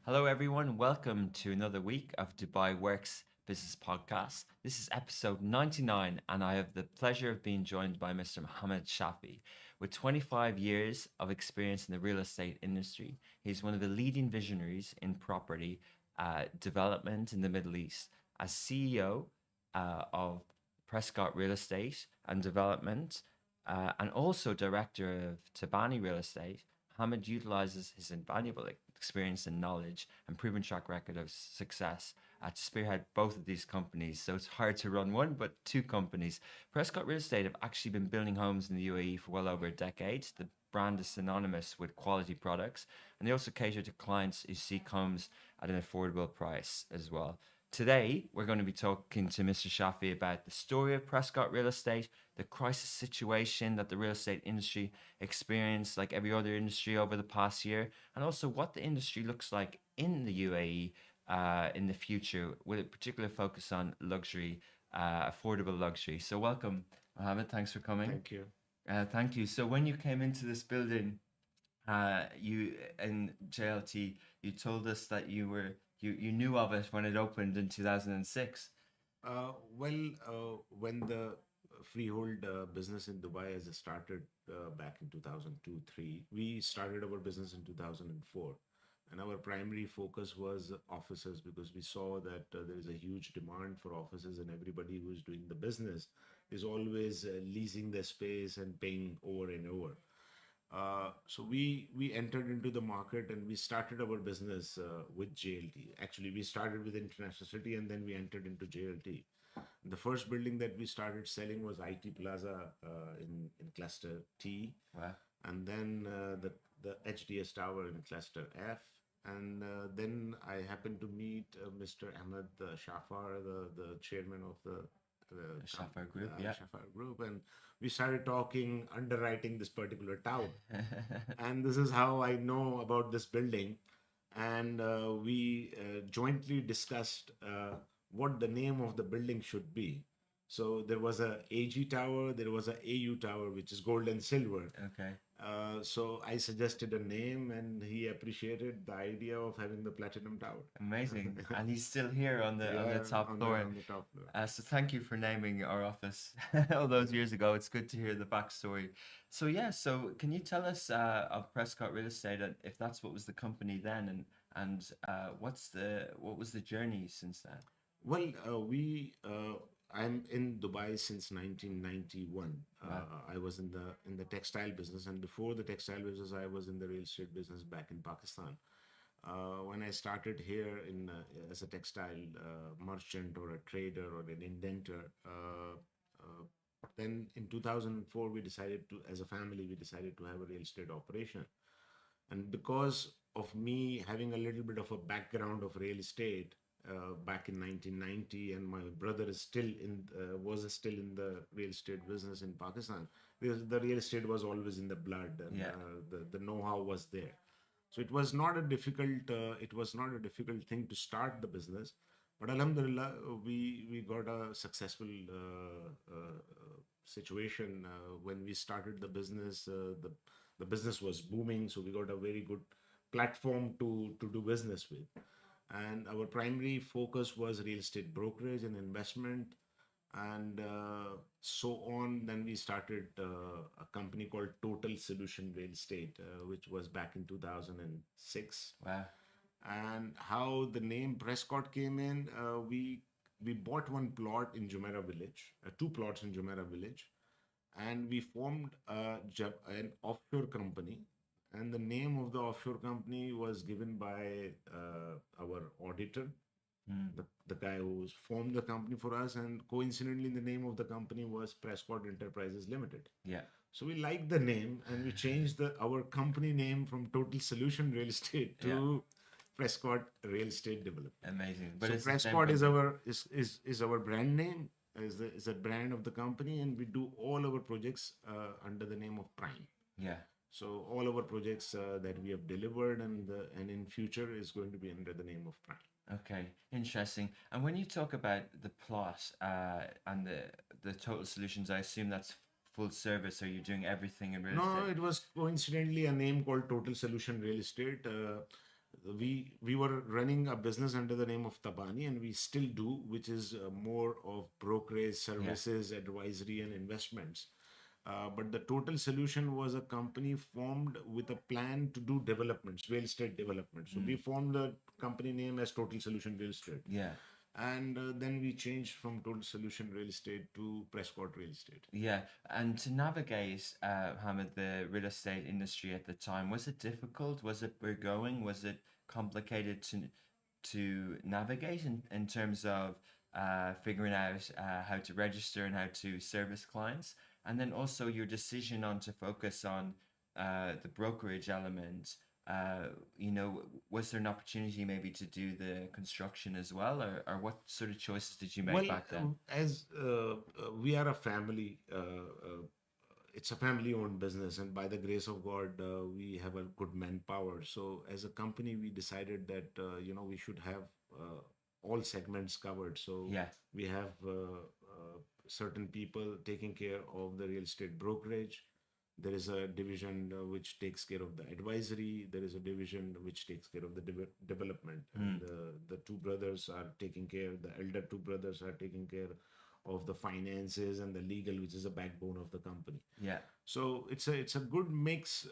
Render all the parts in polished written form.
Hello, everyone. Welcome to another week of Dubai Works Business Podcast. This is episode 99, and I have the pleasure of being joined by Mr. Mohammed Shafi. With 25 years of experience in the real estate industry, he's one of the leading visionaries in property development in the Middle East. As CEO of Prescott Real Estate and Development, and also director of Tabani Real Estate, Mohammed utilizes his invaluable experience and knowledge and proven track record of success to spearhead both of these companies. So it's hard to run one, but two companies. Prescott Real Estate have actually been building homes in the UAE for well over a decade. The brand is synonymous with quality products, and they also cater to clients who seek homes at an affordable price as well. Today, we're going to be talking to Mr. Shafi about the story of Prescott Real Estate, the crisis situation that the real estate industry experienced, like every other industry over the past year, and also what the industry looks like in the UAE in the future, with a particular focus on luxury, affordable luxury. So, welcome, Mohammed. Thanks for coming. Thank you. Thank you. So, when you came into this building, you in JLT, you told us that you knew of it when it opened in 2006. When the freehold business in Dubai has started back in 2002, 3, we started our business in 2004. And our primary focus was offices because we saw that there is a huge demand for offices, and everybody who is doing the business is always leasing the space and paying over and over. So we entered into the market and we started our business with JLT. Actually, we started with International City and then we entered into JLT. The first building that we started selling was IT Plaza in Cluster T, Wow. and then the HDS Tower in Cluster F. And then I happened to meet Mr. Ahmed Shafar, the chairman of the Shafar Group, yeah. Shafar Group, and we started talking underwriting this particular tower. And this is how I know about this building. And we jointly discussed what the name of the building should be. So there was a AG Tower, there was a AU Tower, which is gold and silver. Okay. So I suggested a name, and he appreciated the idea of having the Platinum Tower. Amazing. And he's still here on the Yeah, top on the floor. on the top floor. So thank you for naming our office all those years ago. It's good to hear the backstory. So yeah, so can you tell us of Prescott Real Estate, and if that's what was the company then, and what was the journey since then? I'm in Dubai since 1991. Wow. I was in the textile business, and before the textile business, I was in the real estate business back in Pakistan. When I started here as a textile merchant or a trader or an indenter, then in 2004 we decided to, as a family, we decided to have a real estate operation. And because of me having a little bit of a background of real estate back in 1990, and my brother is still in was still in the real estate business in Pakistan, the real estate was always in the blood, and Yeah. the know-how was there. So it was not a difficult thing to start the business. But Alhamdulillah, we got a successful situation when we started the business. The business was booming, so we got a very good platform to do business with. And our primary focus was real estate brokerage and investment, and so on. Then we started a company called Total Solution Real Estate, which was back in 2006. Wow. And how the name Prescott came in, we bought one plot in Jumeirah Village, two plots in Jumeirah Village, and we formed an offshore company. And the name of the offshore company was given by our auditor, Mm. the guy who formed the company for us. And coincidentally, the name of the company was Prescott Enterprises Limited. Yeah. So we liked the name, and we changed our company name from Total Solution Real Estate Yeah. to Prescott Real Estate Development. Amazing. But So it's the same Prescott company. is our brand name, is a brand of the company, and we do all our projects under the name of Prime. Yeah. So all our projects that we have delivered and in future is going to be under the name of Prime. Okay, interesting. And when you talk about the plot and the total solutions, I assume that's full service, or you're doing everything in real No, estate. it was coincidentally a name called Total Solution Real Estate. we were running a business under the name of Tabani, and we still do, which is more of brokerage Yeah. services, advisory, and investments. But the total solution was a company formed with a plan to do developments, real estate development. So we formed the company name as Total Solution Real Estate. Yeah. And then we changed from Total Solution Real Estate to Prescott Real Estate. Yeah. And to navigate, Hamid, the real estate industry at the time, was it difficult? Was it going? Was it complicated to navigate in terms of figuring out how to register and how to service clients? And then also your decision on to focus on the brokerage element. You know, was there an opportunity maybe to do the construction as well, or what sort of choices did you make Well, back then? as we are a family, it's a family-owned business, and by the grace of God, we have a good manpower. So, as a company, we decided that we should have all segments covered. So, Yeah. we have certain people taking care of the real estate brokerage. There is a division which takes care of the advisory. There is a division which takes care of the development. And the two brothers are taking care, the elder two brothers are taking care of the finances and the legal, which is the backbone of the company. Yeah. So it's a good mix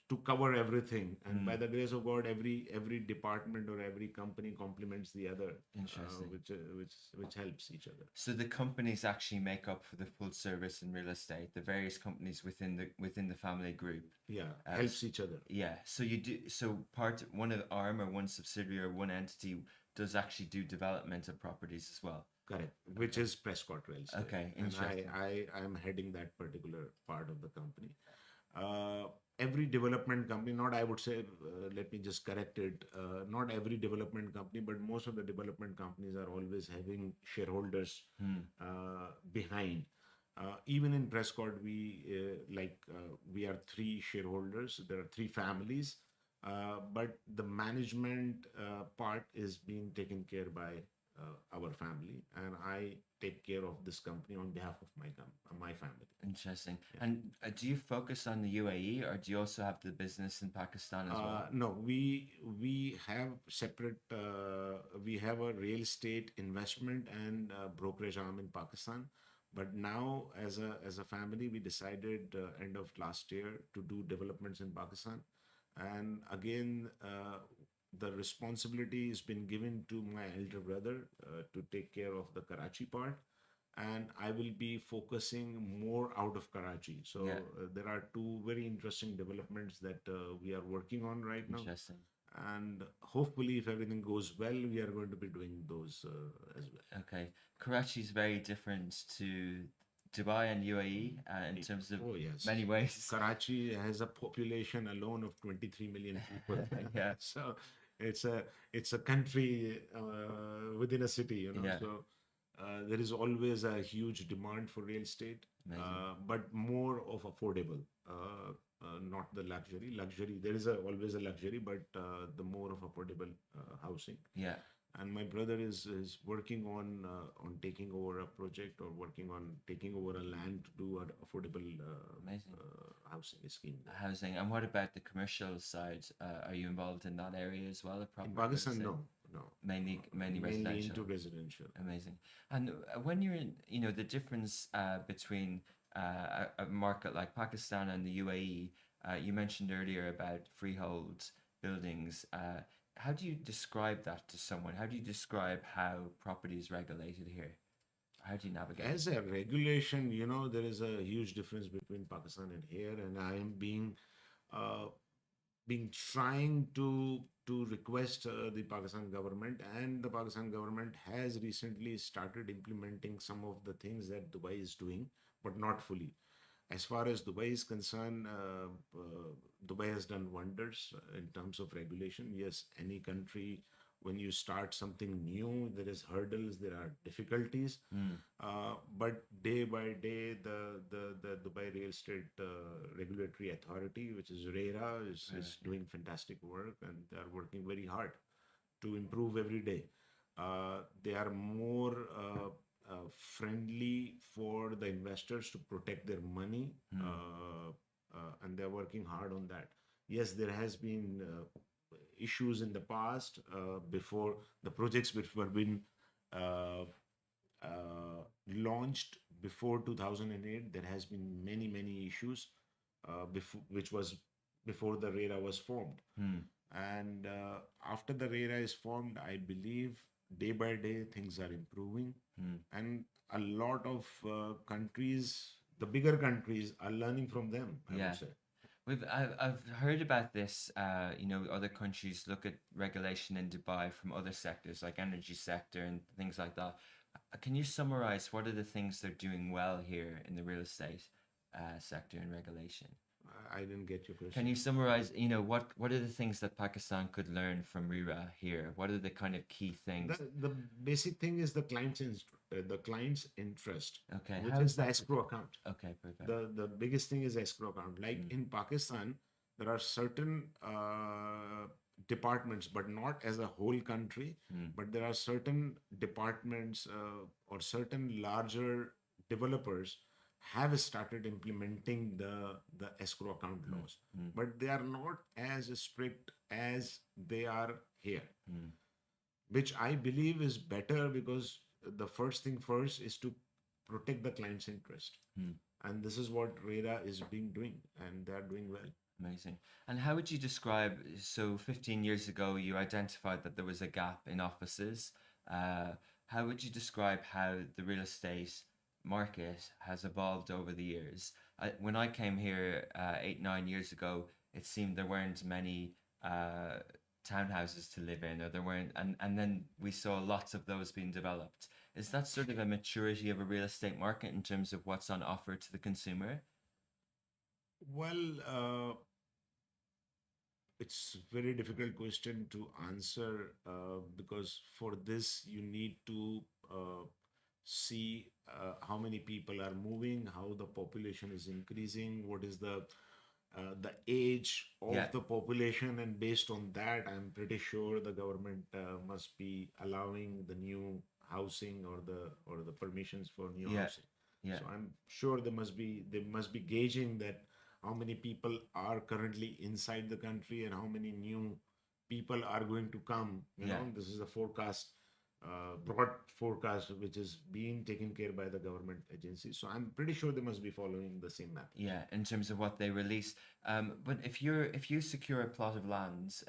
to cover everything, and by the grace of God, every department or every company complements the other, Interesting. which helps each other. So the companies actually make up for the full service in real estate, the various companies within the family group. Yeah, Uh, helps each other. Yeah. So you do one of the arm or one subsidiary or one entity does actually do development of properties as well. Correct, which is Prescott Real Estate. Okay, And interesting. I'm heading that particular part of the company. Uh, every development company, not I would say, let me just correct it, not every development company, but most of the development companies are always having shareholders behind. Even in Prescott, we are three shareholders. There are three families, but the management part is being taken care by our family, and I take care of this company on behalf of my family. Interesting. And do you focus on the UAE or do you also have the business in Pakistan as well? No, we have separate. We have a real estate investment and brokerage arm in Pakistan. But now, as a family, we decided end of last year to do developments in Pakistan, and again, the responsibility has been given to my elder brother to take care of the Karachi part, and I will be focusing more out of Karachi. So Yeah. there are two very interesting developments that we are working on right now, Interesting. and hopefully, if everything goes well, we are going to be doing those as well. Okay. Karachi is very different to Dubai and UAE in terms of Oh yes, many ways. Karachi has a population alone of 23 million people. Yeah. So it's a country within a city, Yeah. So there is always a huge demand for real estate, Amazing. but more of affordable, not the luxury. Luxury, there is always a luxury, but the more of affordable housing. Yeah. And my brother is working on taking over a project, or working on taking over a land to do an affordable Amazing. housing scheme there. Housing. And what about the commercial side? Are you involved in that area as well? In Proper real Pakistan, estate? no, Mainly mainly residential. into residential. Amazing. And when you're in, the difference between a market like Pakistan and the UAE, you mentioned earlier about freehold buildings. How do you describe that to someone? How do you describe how property is regulated here? How do you navigate? As a regulation, there is a huge difference between Pakistan and here, and I am uh, being trying to request the Pakistan government, and the Pakistan government has recently started implementing some of the things that Dubai is doing, but not fully. As far as Dubai is concerned, Dubai has done wonders in terms of regulation. Yes, any country, when you start something new, there is hurdles, there are difficulties. But day by day, the Dubai Real Estate Regulatory Authority, which is RERA, is doing fantastic work, and they are working very hard to improve every day. They are more friendly for the investors to protect their money, and they're working hard on that. Yes, there has been issues in the past, before the projects which were been uh, launched before 2008. There has been many issues, before, which was before the RERA was formed. And after the RERA is formed, I believe day by day things are improving, and a lot of countries, the bigger countries, are learning from them, I Yeah. would say. I've heard about this. You know, other countries look at regulation in Dubai from other sectors like energy sector and things like that. Can you summarize what are the things they're doing well here in the real estate sector and regulation? I didn't get your Can question. you summarize, you know, what are the things that Pakistan could learn from RERA here? What are the kind of key things? The basic thing is the client's interest, Okay, which how is is the that? escrow account. Okay, perfect. The biggest thing is escrow account. Like in Pakistan, there are certain departments, but not as a whole country, but there are certain departments, or certain larger developers have started implementing the escrow account laws, but they are not as strict as they are here, which I believe is better, because the first thing first is to protect the client's interest. And this is what RERA is being doing, and they are doing well. Amazing. And how would you describe, so 15 years ago, you identified that there was a gap in offices. How would you describe how the real estate market has evolved over the years? When I came here 8, 9 years ago, it seemed there weren't many townhouses to live in, or there weren't, and then we saw lots of those being developed. Is that sort of a maturity of a real estate market in terms of what's on offer to the consumer? Well, it's very difficult question to answer, because for this you need to see how many people are moving, how the population is increasing, what is the age of Yeah. the population, and based on that, I'm pretty sure the government must be allowing the new housing, or the permissions for new Yeah. housing. Yeah. So I'm sure they must be gauging that how many people are currently inside the country and how many new people are going to come. Yeah. This is a forecast, broad forecast, which is being taken care by the government agencies. So I'm pretty sure they must be following the same map. Yeah, in terms of what they release. But if you secure a plot of land,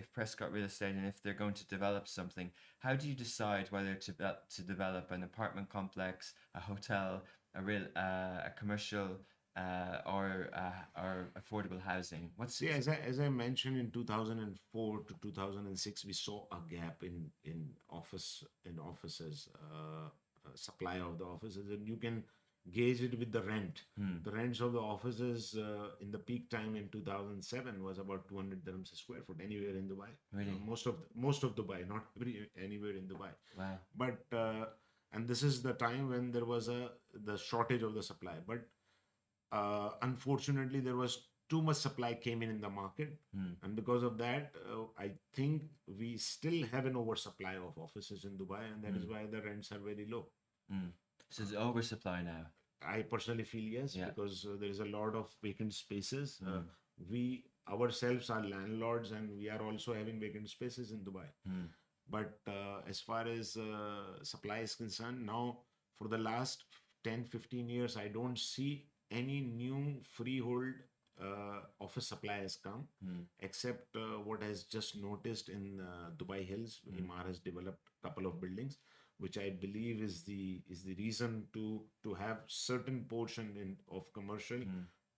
if Prescott Real Estate, and if they're going to develop something, how do you decide whether to develop an apartment complex, a hotel, a commercial, or affordable housing? See, as I mentioned, in 2004 to 2006, we saw a gap in offices, supply of the offices, and you can gauge it with the rent. The rents of the offices in the peak time in 2007 was about 200 dirhams a square foot anywhere in Dubai. Really? Most of Dubai, not anywhere in Dubai. Wow. But and this is the time when there was the shortage of the supply. But unfortunately, there was too much supply came in the market, and because of that, I think we still have an oversupply of offices in Dubai, and that is why the rents are very low. So there's oversupply now. I personally feel yes, Yeah. because there is a lot of vacant spaces. We ourselves are landlords, and we are also having vacant spaces in Dubai. But as far as supply is concerned, now for the last 10, 15 years, I don't see any new freehold office supply has come, except what has just noticed in Dubai Hills. Emaar has developed a couple of buildings, which I believe is the reason to have certain portion of commercial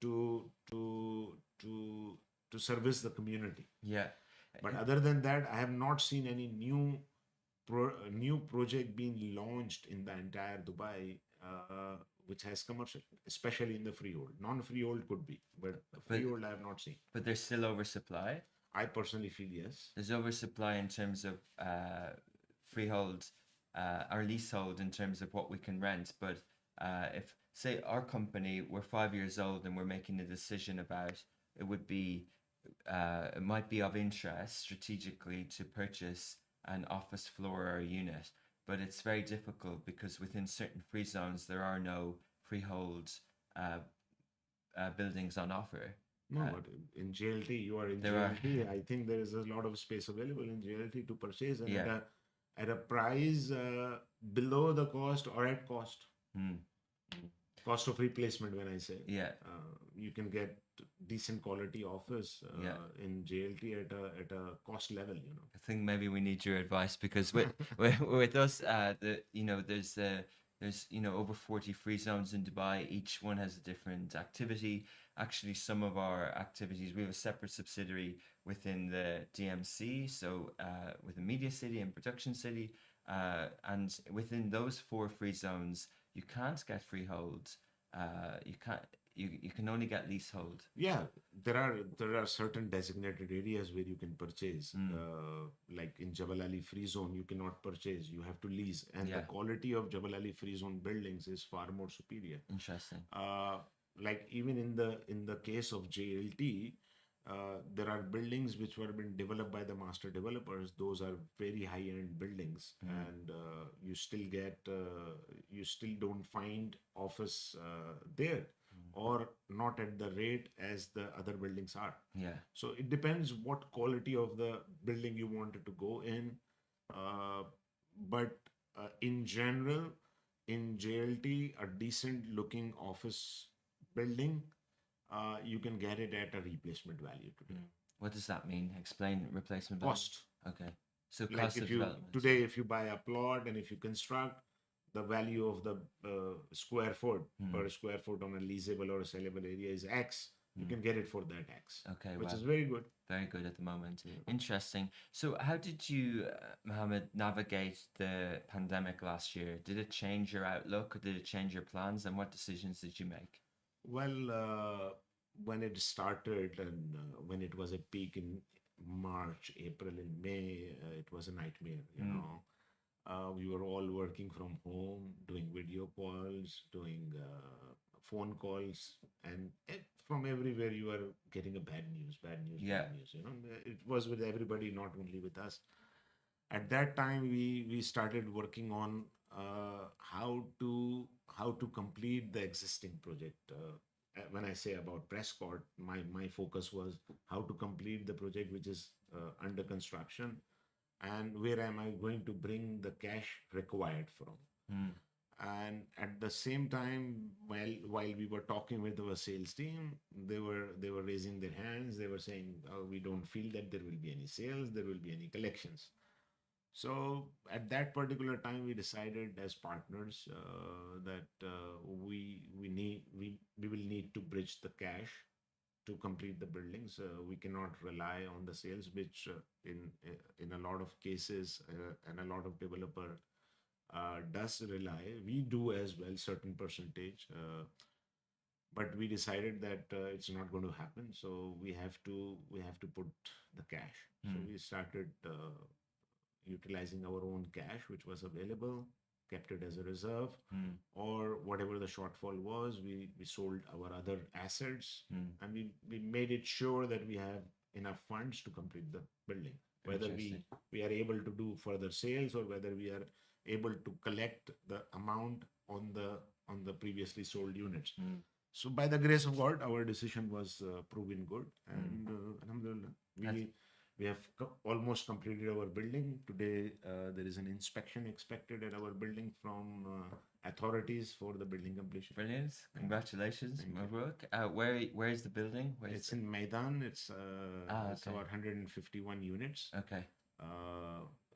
to to to to service the community. Yeah. But other than that, I have not seen any new project being launched in the entire Dubai, which has commercial, especially in the freehold. Non-freehold could be, but freehold I have not seen. But there's still oversupply. I personally feel yes. There's oversupply in terms of freehold or leasehold in terms of what we can rent. But if, say, our company, we're 5 years old and we're making a decision about, it would be, it might be of interest strategically to purchase an office floor or a unit, but it's very difficult because within certain free zones there are no freehold buildings on offer. No, but in JLT, you are in There are. JLT. I think there is a lot of space available in JLT to purchase, and Yeah. at a price below the cost or at cost. Mm. Cost of replacement, when I say, Yeah. you can get decent quality office Yeah. in JLT at a cost level. I think maybe we need your advice because with us, there's over 40 free zones in Dubai. Each one has a different activity. Actually, some of our activities, we have a separate subsidiary within the DMC, so with the media city and production city, and within those 4 free zones, you can't get freehold. You can't. You can only get leasehold. Yeah, there are certain designated areas where you can purchase. Like in Jabal Ali Free Zone, you cannot purchase. You have to lease, and the Yeah. quality of Jabal Ali Free Zone buildings is far more superior. Interesting. Like even in the case of JLT, there are buildings which were been developed by the master developers. Those are very high end buildings, and you still don't find office there, or not at the rate as the other buildings are. Yeah. So it depends what quality of the building you wanted to go in. Uh, but in general, in JLT, a decent looking office building, you can get it at a replacement value today. What does that mean? Explain replacement value. Cost. Okay. So Like cost of if you development. today, if you buy a plot and if you construct, the value of the square foot per square foot on a leasable or a sellable area is X. You can get it for that X. Okay, which wow. is very good. Very good at the moment. Interesting. So, how did you, Mohammed, navigate the pandemic last year? Did it change your outlook, or did it change your plans? And what decisions did you make? Well, when it started and when it was a peak in March, April, and May, it was a nightmare. We were all working from home, doing video calls, doing phone calls, and from everywhere you were getting a bad news, bad news, Yeah. bad news. It was with everybody, not only with us. At that time, we started working on how to complete the existing project. When I say about Prescott, my focus was how to complete the project which is under construction, and where am I going to bring the cash required from. And at the same time, while we were talking with our sales team, they were raising their hands. They were saying, oh, we don't feel that there will be any sales, there will be any collections. So at that particular time, we decided as partners that we will need to bridge the cash to complete the buildings. We cannot rely on the sales, which in a lot of cases and a lot of developer does rely. We do as well, certain percentage. But we decided that it's not going to happen, so we have to put the cash. So we started utilizing our own cash which was available, kept it as a reserve, or whatever the shortfall was, we sold our other assets, and we made it sure that we have enough funds to complete the building, whether we are able to do further sales or whether we are able to collect the amount on the previously sold units. So by the grace of God, our decision was proven good, and alhamdulillah, we have almost completed our building. Today, there is an inspection expected at our building from authorities for the building completion. Brilliant. Congratulations. Thank Mabruk. Where is the building? Where is It's in Maidan. It's okay. about 151 units. Okay.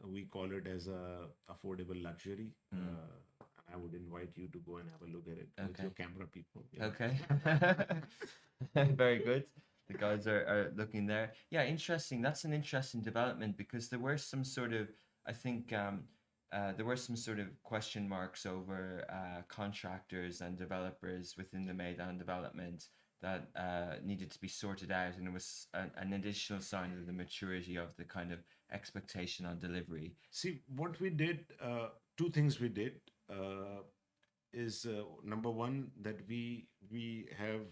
We call it as a affordable luxury. I would invite you to go and have a look at it with your camera people. Yeah. Okay. Very good. The guys are looking there. Yeah, interesting. That's an interesting development because there were some sort of, I think, there were some sort of question marks over contractors and developers within the Maidan development that needed to be sorted out, and it was an additional sign of the maturity of the kind of expectation on delivery. See, what we did, two things we did is number one, that we have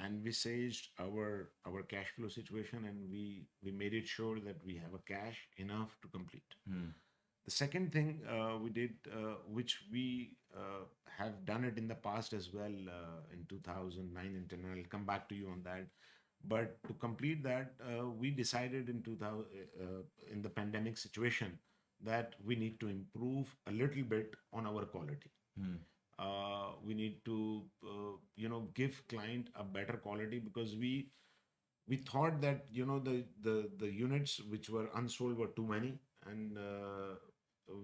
envisaged our cash flow situation, and we made it sure that we have a cash enough to complete. The second thing we did, which we have done it in the past as well, in 2009 and 10, and I'll come back to you on that. But to complete that, we decided in 2000, in the pandemic situation, that we need to improve a little bit on our quality. We need to give client a better quality, because we thought that the units which were unsold were too many, and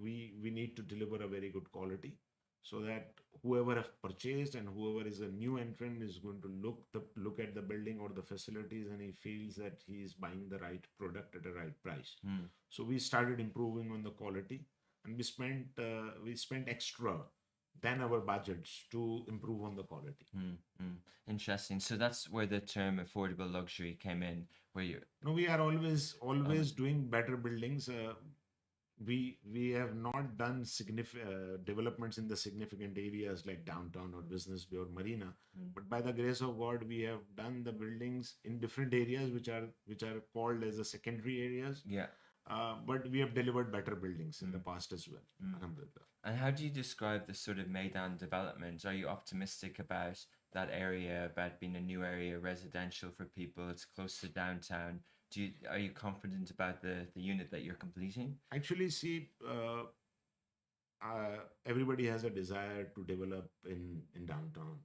we need to deliver a very good quality, so that whoever have purchased and whoever is a new entrant is going to look at the building or the facilities, and he feels that he is buying the right product at the right price. So we started improving on the quality, and we spent extra than our budgets to improve on the quality. Interesting. So that's where the term affordable luxury came in, where you. No, we are always doing better buildings. We have not done significant developments in the significant areas like downtown or Business Bay or Marina, but by the grace of God, we have done the buildings in different areas which are called as the secondary areas. Yeah. But we have delivered better buildings in the past as well. Alhamdulillah. And how do you describe the sort of Maidan development? Are you optimistic about that area, about being a new area, residential for people? It's close to downtown. Are you confident about the unit that you're completing? Actually, see, everybody has a desire to develop in downtown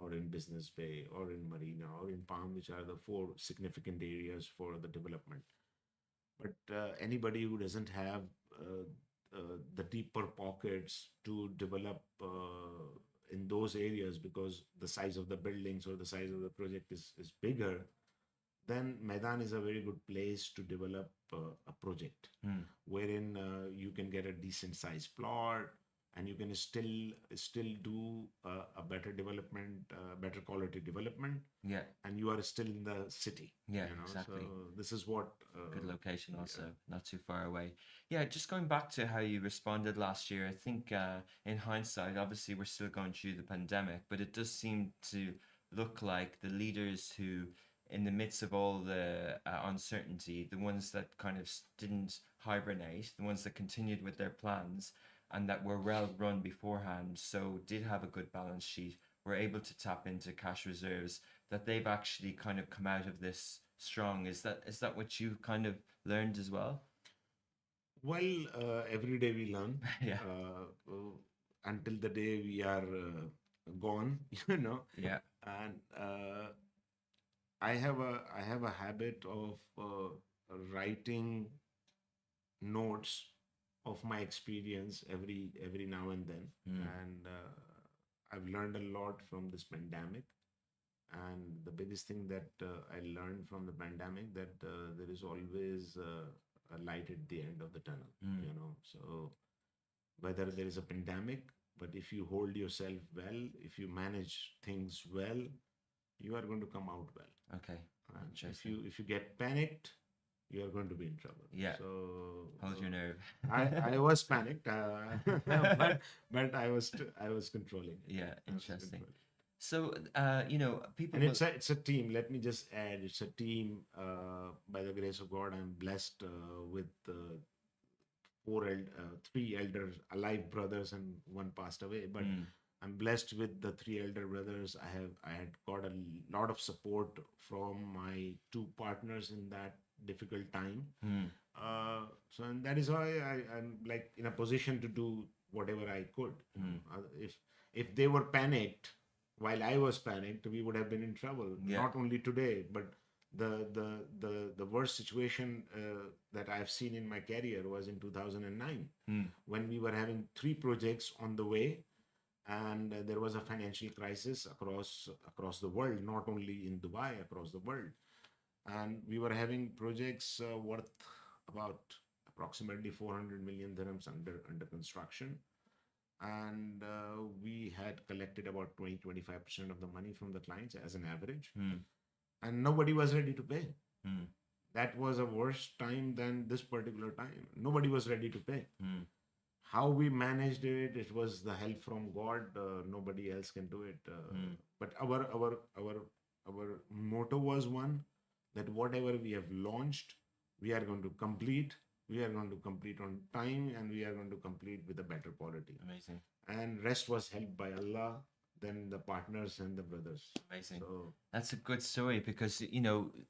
or in Business Bay or in Marina or in Palm, which are the four significant areas for the development. But anybody who doesn't have the deeper pockets to develop in those areas, because the size of the buildings or the size of the project is bigger, then Maidan is a very good place to develop a project wherein you can get a decent sized plot, and you can still do a better development, better quality development. Yeah. And you are still in the city. Yeah, exactly. So this is what good location also, not too far away. Yeah, just going back to how you responded last year, I think in hindsight, obviously we're still going through the pandemic, but it does seem to look like the leaders who, in the midst of all the uncertainty, the ones that kind of didn't hibernate, the ones that continued with their plans and that were well run beforehand, so did have a good balance sheet, were able to tap into cash reserves, that they've actually kind of come out of this strong. Is that what you kind of learned as well? Well, every day we learn. Yeah. Until the day we are gone, Yeah. And I have a habit of writing notes of my experience every now and then, and I've learned a lot from this pandemic. And the biggest thing that I learned from the pandemic, that there is always a light at the end of the tunnel. So whether there is a pandemic, but if you hold yourself well, if you manage things well, you are going to come out well. Okay. And if you get panicked, you are going to be in trouble. Yeah. So hold your nerve. I was panicked, but I was controlling it. Yeah, interesting. So people. And it's a team. Let me just add, it's a team. By the grace of God, I'm blessed with three elder alive brothers, and one passed away. But I'm blessed with the three elder brothers. I had got a lot of support from my two partners in that difficult time. And that is why I'm like in a position to do whatever I could. If they were panicked while I was panicked, we would have been in trouble. Yeah. Not only today, but the worst situation that I've seen in my career was in 2009, when we were having three projects on the way, and there was a financial crisis across the world, not only in Dubai, across the world. And we were having projects worth about approximately 400 million dirhams under construction. And we had collected about 20-25% of the money from the clients as an average. And nobody was ready to pay. That was a worse time than this particular time. Nobody was ready to pay. How we managed it, it was the help from God. Nobody else can do it. But our motto was one, that whatever we have launched, we are going to complete. We are going to complete on time, and we are going to complete with a better quality. Amazing. And rest was helped by Allah. Mm. the partners and the brothers. Amazing. So That's a good story because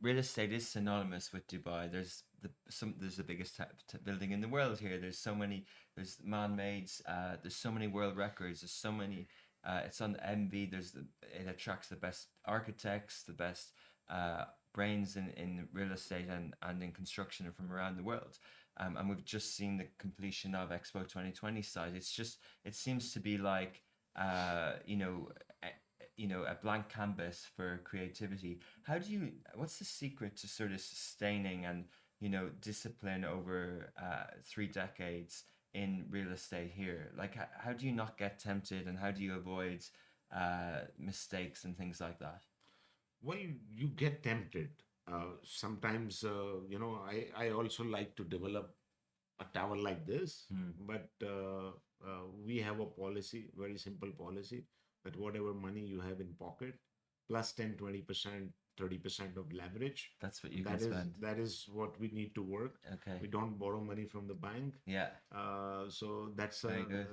real estate is synonymous with Dubai. There's the biggest building in the world here. There's man-mades. There's so many world records. There's so many. It's on MV. It attracts the best architects, the best uh, brains in real estate and in construction from around the world. And we've just seen the completion of Expo 2020 site. It seems to be like uh, you know, a blank canvas for creativity. What's the secret to sort of sustaining and discipline over 3 decades in real estate here? Like, how do you not get tempted, and how do you avoid mistakes and things like that? well, you get tempted. Sometimes, I also like to develop a tower like this, Hmm. but we have a policy, very simple policy, that whatever money you have in pocket, plus 10, 20%, 30% of leverage, That's what you can spend. that is what we need to work. Okay. We don't borrow money from the bank. Yeah. So that's Very good.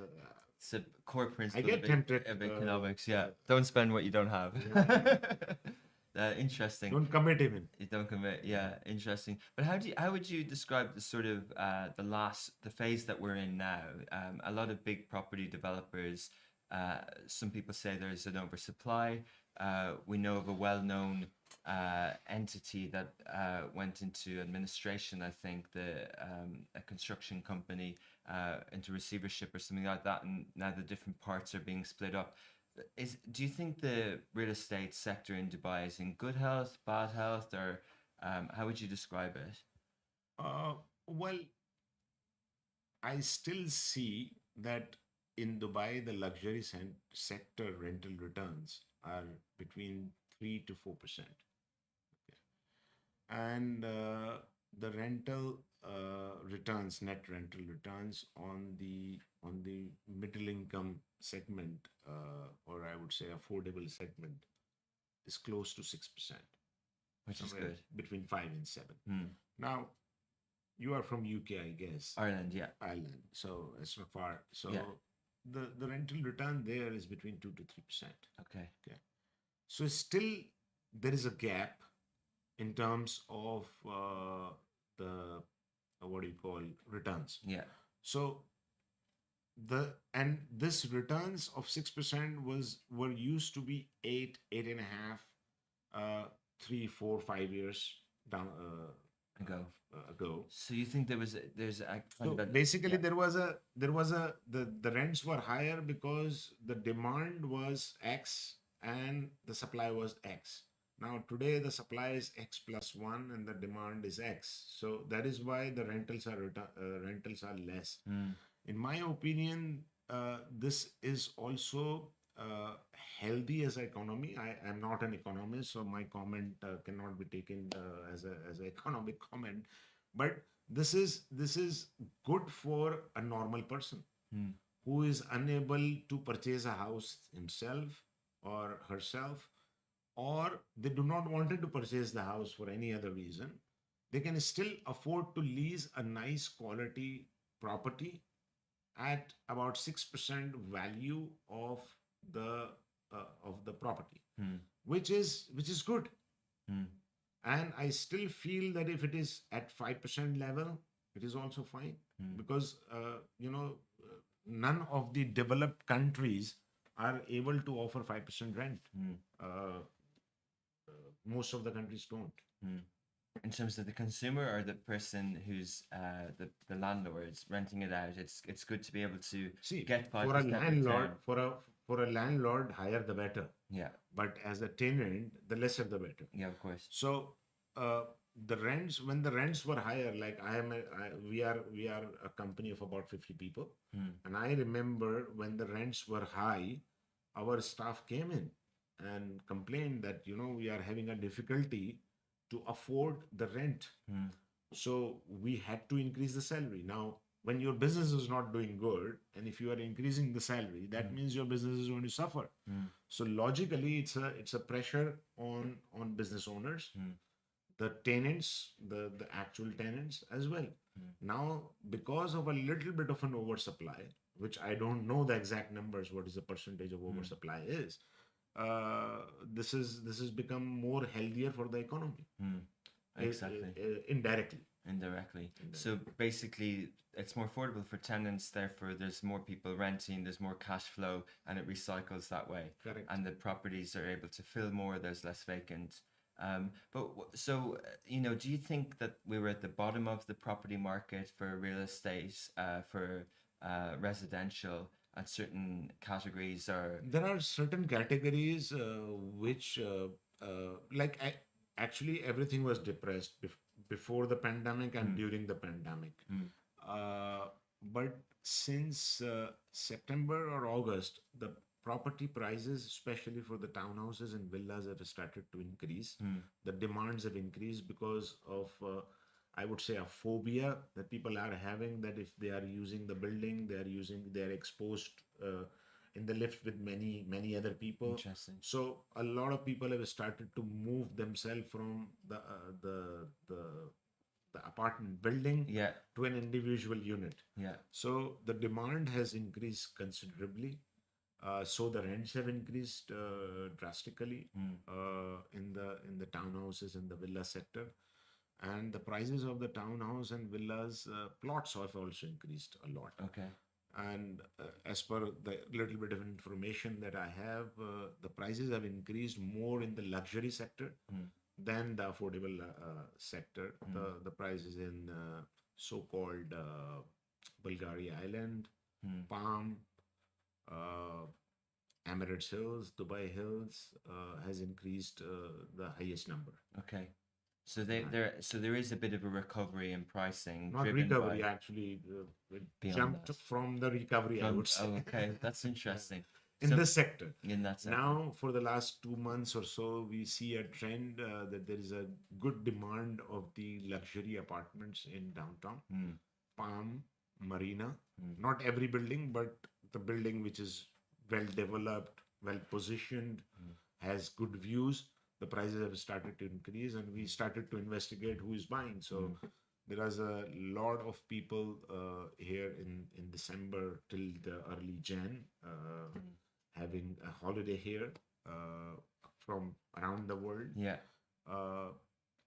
It's a core I principle get tempted. of economics. Yeah. Don't spend what you don't have. Interesting. Don't commit even. You don't commit. Yeah, interesting. But how would you describe the sort of the phase that we're in now? A lot of big property developers. Some people say there's an oversupply. We know of a well-known entity that went into administration. I think a construction company into receivership or something like that, and now the different parts are being split up. Do you think the real estate sector in Dubai is in good health, bad health, or how would you describe it? Well, I still see that in Dubai, the luxury sector rental returns are between 3 to 4%. And the rental returns, net rental returns on the middle income segment, or I would say affordable segment, is close to 6%, Which is somewhere good. between 5 and 7. Hmm. Now, you are from UK, I guess. Ireland, yeah. Ireland, so it's not far. So Yeah. the rental return there is between 2 to 3%. Okay. Okay, so still there is a gap in terms of the what do you call returns. Yeah. So this returns of 6% were used to be 8.5, 3, 4, 5 years down ago. So you think there's a kind So of a basically, yeah. the rents were higher because the demand was X and the supply was X. Now today the supply is X plus one and the demand is X. So that is why the rentals are less. Hmm. In my opinion, this is also healthy as an economy. I am not an economist, so my comment cannot be taken as an economic comment. But this is good for a normal person Hmm. who is unable to purchase a house himself or herself, or they do not wanted to purchase the house for any other reason. They can still afford to lease a nice quality property at about 6% value the of the property, Hmm. which is good. Hmm. And I still feel that if it is at 5% level, it is also fine, Hmm. because none of the developed countries are able to offer 5% rent. Hmm. Most of the countries don't. Hmm. In terms of the consumer or the person who's the landlords renting it out, it's good to be able to See, get for a 5% landlord, return. for a landlord, higher the better. Yeah. But as a tenant, the lesser the better. Yeah, of course. So the rents, when the rents were higher, like we are a company of about 50 people, and I remember when the rents were high, our staff came in and complained that we are having a difficulty to afford the rent. So we had to increase the salary. Now, when your business is not doing good, and if you are increasing the salary, that means your business is going to suffer. So logically, it's a pressure on business owners. the tenants, the actual tenants as well. Now, because of a little bit of an oversupply, which I don't know the exact numbers, what is the percentage of oversupply is, this has become more healthier for the economy. Exactly. Indirectly. Indirectly. So basically, it's more affordable for tenants. Therefore, there's more people renting. There's more cash flow, and it recycles that way. Correct. And the properties are able to fill more. There's less vacant. So you know, do you think that we were at the bottom of the property market for real estate, for residential, and certain categories are? There are certain categories which, like, actually, everything was depressed before the pandemic and during the pandemic. Uh, but since September or August, the property prices, especially for the townhouses and villas, have started to increase. The demands have increased because of, I would say, a phobia that people are having, that if they are using the building, they are exposed in the lift with many other people. Interesting. So a lot of people have started to move themselves from the apartment building Yeah. to an individual unit. Yeah. So the demand has increased considerably. So the rents have increased drastically in the townhouses and the villa sector, and the prices of the townhouse and villas plots have also increased a lot. Okay. And as per the little bit of information that I have, the prices have increased more in the luxury sector than the affordable sector. The prices in so-called Bulgaria Island, Palm, uh, Emirates Hills, Dubai Hills has increased the highest number. Okay. So there is a bit of a recovery in pricing. Not driven recovery, by, actually. It Beyond jumped that. from the recovery, I would say. Oh, okay, that's interesting. In So this sector. in that sector. Now, for the last 2 months or so, we see a trend that there is a good demand of the luxury apartments in downtown, Palm, Marina. Not every building, but the building which is well developed, well positioned, has good views. The prices have started to increase, and we started to investigate who is buying. So there was a lot of people here in December till the early Jan having a holiday here from around the world. Yeah.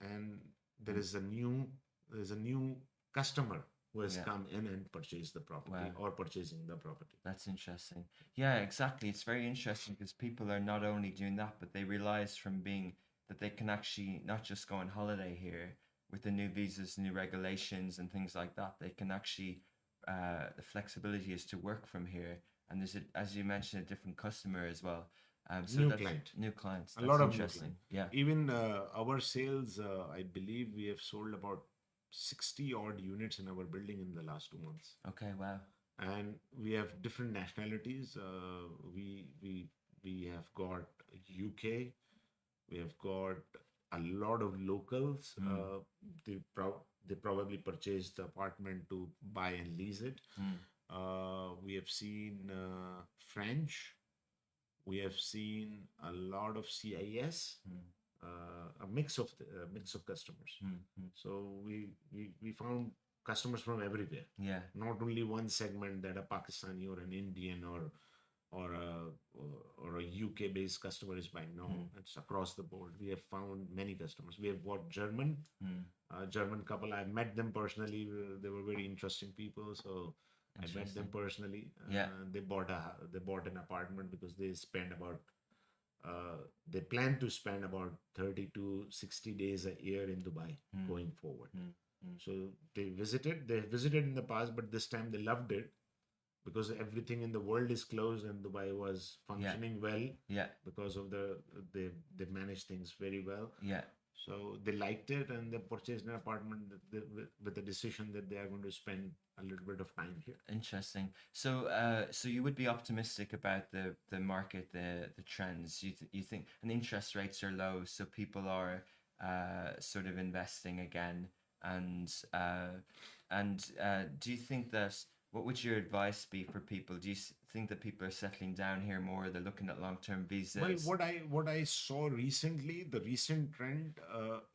And there is a new customer who has come in and purchased the property or purchasing the property. That's interesting. Yeah, exactly. It's very interesting because people are not only doing that, but they realize from being that they can actually not just go on holiday here with the new visas, new regulations, and things like that. They can actually, the flexibility is to work from here. And there's, as you mentioned, a different customer as well. So New that's client. New clients. A That's lot of new interesting. clients. Yeah. Even our sales, I believe we have sold about 60 odd units in our building in the last 2 months. Okay. Wow. And we have different nationalities. We have got UK. We have got a lot of locals. They probably purchased the apartment to buy and lease it. We have seen French. We have seen a lot of CIS. A mix of customers. So we found customers from everywhere. Yeah. Not only one segment, that a Pakistani or an Indian or a UK based customer is buying. No, it's across the board. We have found many customers. We have bought German couple. I met them personally. They were very interesting people. So I met them personally. They bought an apartment because they spend about they plan to spend about 30 to 60 days a year in Dubai going forward. So they visited in the past, but this time they loved it because everything in the world is closed and Dubai was functioning well. Yeah. Because of they managed things very well. Yeah. So they liked it and they purchased an apartment with the decision that they are going to spend a little bit of time here. Interesting. So, so you would be optimistic about the market, the trends. You think, and interest rates are low, so people are sort of investing again. And do you think that What would your advice be for people? Do you think that people are settling down here more? They're looking at long-term Well, visas. what I saw recently, the recent trend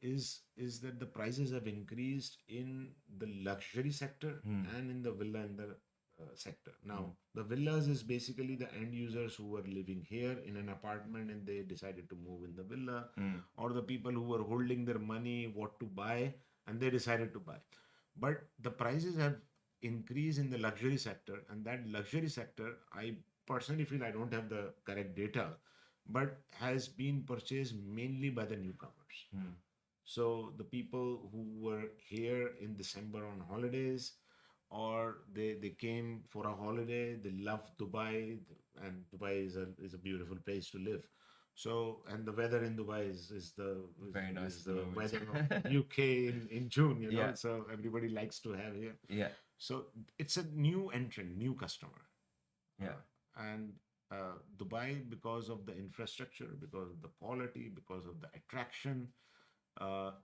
is that the prices have increased in the luxury sector Hmm. and in the villa and the sector. Now, Hmm. the villas is basically the end users who were living here in an apartment and they decided to move in the villa, Hmm. or the people who were holding their money, what to buy, and they decided to buy. But the prices have increased in the luxury sector, and that luxury sector, I personally feel, I don't have the correct data, but has been purchased mainly by the newcomers. Hmm. So the people who were here in December on holidays, or they came for a holiday, they love Dubai, and Dubai is a beautiful place to live. So, and the weather in Dubai Very nice is at the the moment. weather of UK in June, you know. Yeah. So everybody likes to have here. Yeah. So it's a new entrant, new customer. Yeah. And Dubai, because of the infrastructure, because of the quality, because of the attraction,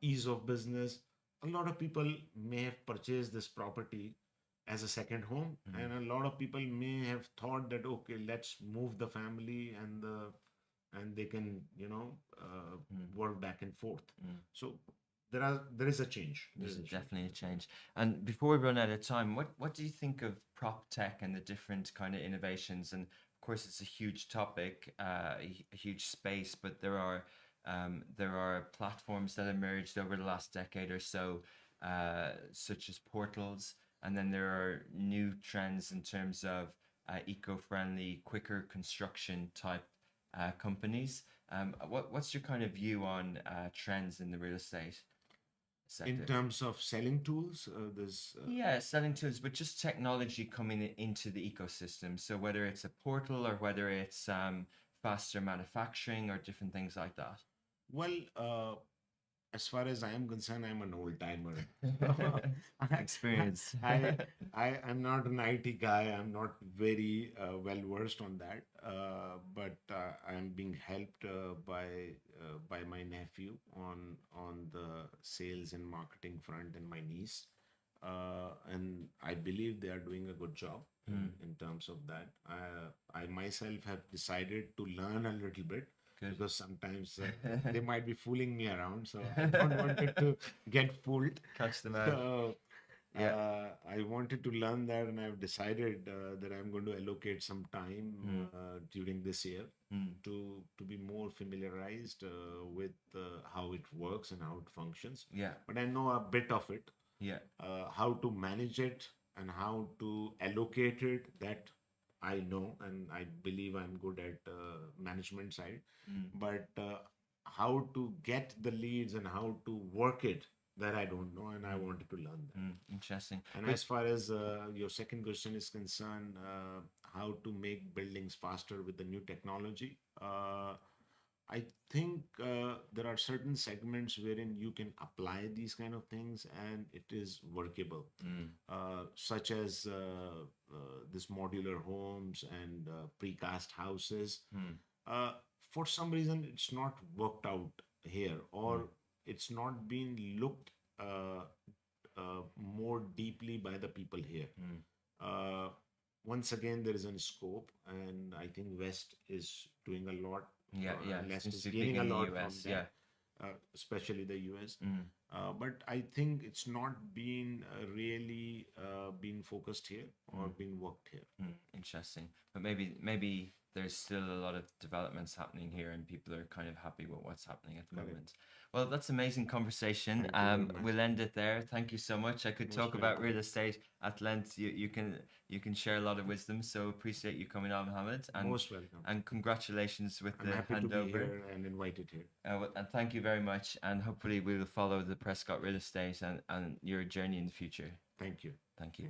ease of business, a lot of people may have purchased this property as a second home, Mm. and a lot of people may have thought that, okay, let's move the family and they can, work back and forth. So there is a change. There's There is a change. definitely a change. And before we run out of time, what do you think of prop tech and the different kind of innovations? And of course, it's a huge topic, a huge space, but there are platforms that emerged over the last decade or so, such as portals, and then there are new trends in terms of eco-friendly, quicker construction type companies. What's your kind of view on trends in the real estate In sector? terms of selling tools, there's Yeah, selling tools, but just technology coming into the ecosystem. So whether it's a portal or whether it's faster manufacturing or different things like that. well, as far as I am concerned, I'm an old timer. Experience. I, I'm not an IT guy. I'm not very well versed on that. But I'm being helped by my nephew on the sales and marketing front, and my niece. And I believe they are doing a good job in terms of that. I myself have decided to learn a little bit, Good. because sometimes they might be fooling me around. So I don't want it to get fooled. Catch them out. So Yeah. I wanted to learn that, and I've decided that I'm going to allocate some time during this year to be more familiarized with how it works and how it functions. Yeah. But I know a bit of it. Yeah. How to manage it and how to allocate it, that I know, and I believe I'm good at management side. But how to get the leads and how to work it, that I don't know, and I wanted to learn that. Interesting. And But as far as your second question is concerned, how to make buildings faster with the new technology, I think there are certain segments wherein you can apply these kind of things and it is workable, such as this modular homes and precast houses. Uh, for some reason, it's not worked out here, or it's not been looked more deeply by the people here. Uh, Once again, there is a scope, and I think West is doing a lot. yeah, yeah, And West seems is to be big gaining a in the lot from US. Yeah. that, especially the US. But I think it's not been really being focused here or being worked here. Interesting. But maybe there's still a lot of developments happening here and people are kind of happy with what's happening at the Correct. moment. Well, that's amazing conversation. Thank you very much. We'll end it there. Thank you so much. I could Most talk about welcome. real estate at length. You can share a lot of wisdom. So appreciate you coming on, Mohammed. And Most welcome. and congratulations with I'm the happy to be handover. here and invited here. And thank you very much. And hopefully we will follow the Prescott real estate and your journey in the future. Thank you. Thank you.